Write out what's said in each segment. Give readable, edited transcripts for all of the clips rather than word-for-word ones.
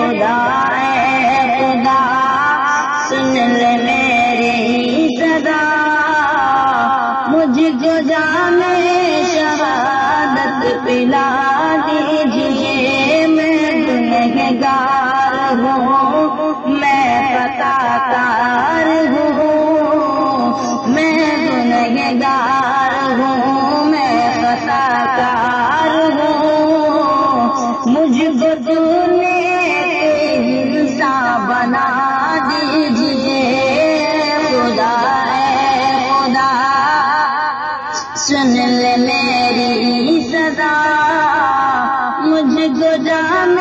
خدا سن لے میری صدا، مجھ کو جام شہادت پلا دیجیے، میں گنہگار ہوں، میں خطا کار ہوں، میں گنہگار ہوں، میں خطا کار ہوں، مجھ کو تُونے انسان بنا دیجیے، خدا سن لے میری صدا، مجھ کو جام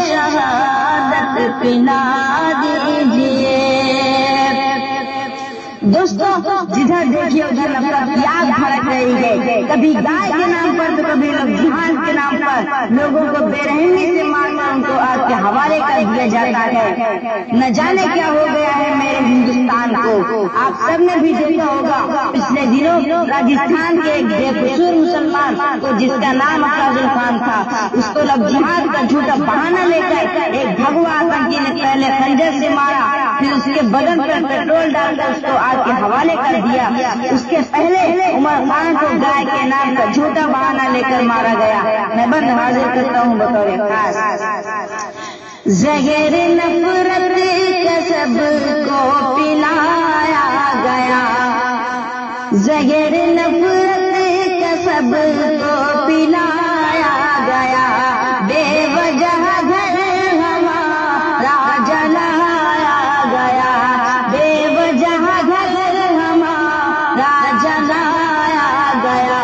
شہادت پلا دیجیے۔ دوستو جدھر دیکھیے ادھر نفرت کی آگ بھڑک رہی ہے، کبھی گائے کے نام پر تو کبھی لوگ جہاد کے نام پر لوگوں کو بے رحمی سے مار کر ان کو آگ کے حوالے کر دیا جاتا ہے۔ نہ جانے کیا ہو گیا ہے میرے ہندوستان کو۔ آپ سب نے بھی دیکھا ہوگا پچھلے دنوں راجستھان کے ایک بے قصور مسلمان کو جس کا نام افضل خان تھا، اس کو لوگ جہاد کا جھوٹا بہانہ لے کر ایک بھگوا آتنکی نے پہلے خنجر سے مارا، پھر اس کے بدن پر پیٹرول ڈال کر اس کو آگ کے حوالے کر دیا۔ اس کے پہلے عمر خان کو گائے کے نام کا جھوٹا بہانہ لے کر مارا گیا۔ میں بند حاضر کرتا ہوں بطور خاص، زہر نفرت کا سب کو پلایا گیا، زہر نفرت کا سب کو پلایا گیا، بے وجہ گھر ہمارا جلایا گیا، بے وجہ گھر ہمارا جلایا گیا،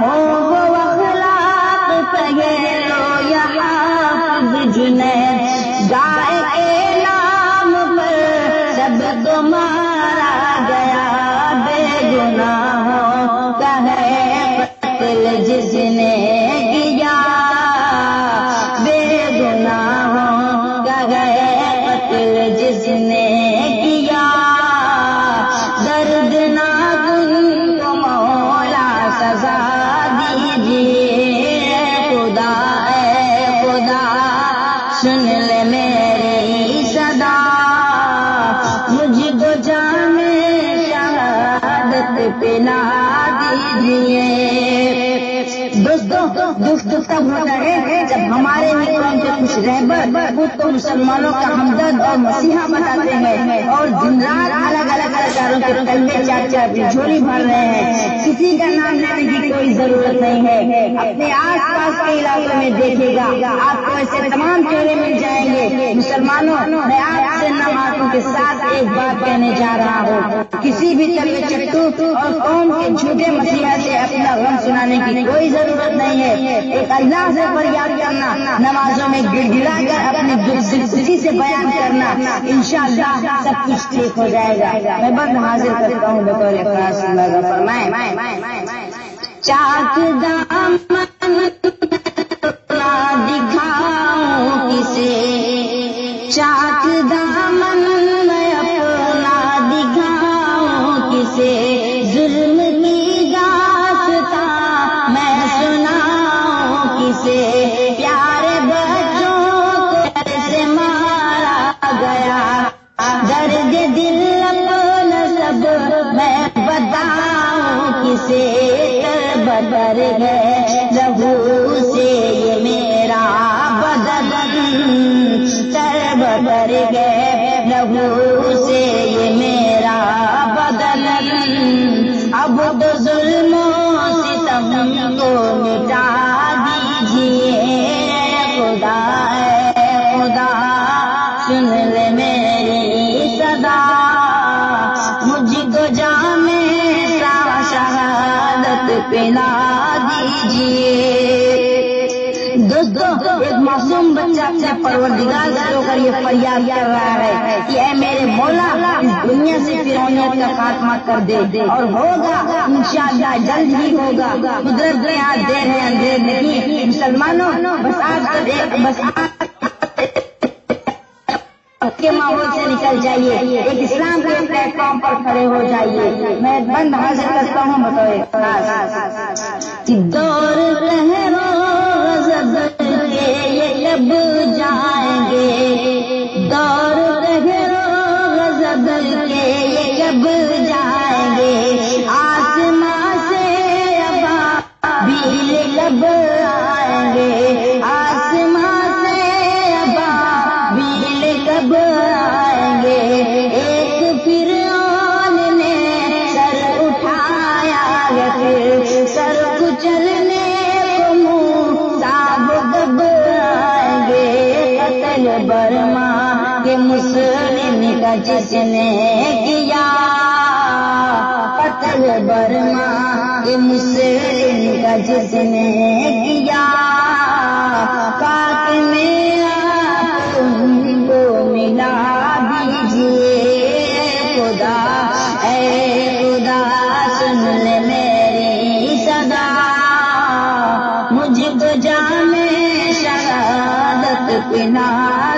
ہو وہ اخلاق پہلو یا حافظ جنید، گائے کے نام پر سب کو مارا گیا، بے گناہوں کا ہے قتل جس نے کیا، بے گناہوں کا ہے قتل جس نے کیا، دردناک ان کو مولا سزا دیجیے، خدا سن لے میری صدا، مجھ کو جام شہادت پلا دیجیے۔ دوستو دکھ تب ہوتا ہے جب ہمارے قوم کے کچھ رہبر خود کو مسلمانوں کا ہمدرد اور مسیحا بتاتے ہیں اور دن رات الگ الگ اداروں کے کلمے چاٹ چاٹ جھولی بھر رہے ہیں۔ کسی کا نام لینے کی کوئی ضرورت نہیں ہے، اپنے آس پاس کے علاقوں میں دیکھے گا آپ کو ایسے تمام چہرے مل جائیں گے۔ مسلمانوں، میں آپ سے نمازوں کے ساتھ ایک بات کہنے جا رہا ہوں، کسی بھی طرح چٹو اور قوم کے جھوٹے مسیحا سے اپنا غم سنانے کی کوئی ضرورت نہیں ہے۔ ایک اللہ سے فریاد کرنا، نمازوں میں گڑ گڑا کر اپنے دکھ کسی سے بیان کرنا، انشاءاللہ سب کچھ ٹھیک ہو جائے گا۔ میں بند حاضر کرتا ہوں بطور خاص، اللہ فرمائے چاک دامن نہ دکھاؤں کسے، چاک دامن میں اپنا دکھاؤں کسے، ظلم کی داستان میں سناؤں کسے، پیارے بچوں کو کیسے مارا گیا، درد دل اپنا سب میں بتاؤں کسے، بدر ہے لہو سے یہ میرا بدن، بدر ہے لہو سے یہ میرا بدن، اب تو ظلم و ستم کو مٹا دیجیے، خدا سن لے میری صدا، مجھ کو جام شہادت پلا دیجیے۔ دوستو ایک معصوم بچہ اپنے پروردگار سے ہو کر یہ فریاد کر رہا ہے کہ اے میرے مولا، اس دنیا سے فرعونیت کا خاتمہ کر دے، اور ہوگا انشاءاللہ جلد ہی ہوگا، قدرت کے ہاتھ دیر ہے اندھیر نہیں۔ مسلمانوں بس آپ کے ماحول سے نکل جائیے، ایک اسلام کے پلیٹ فارم پر کھڑے ہو جائیے۔ میں بند حاضر کرتا ہوں بطور خاص، دور غضب کے یہ کب جائیں گے، برما کے مسلم کا جس نے کیا، قتل برما کے مسلم کا جس نے کیا، پاک میں آپ ان کو ملا دیجیے خدا، اے خدا سن لے میری صدا، مجھ کو جام شہادت پلا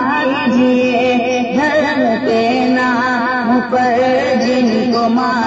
دیجیے، دھرم کے نام پر جن کو مار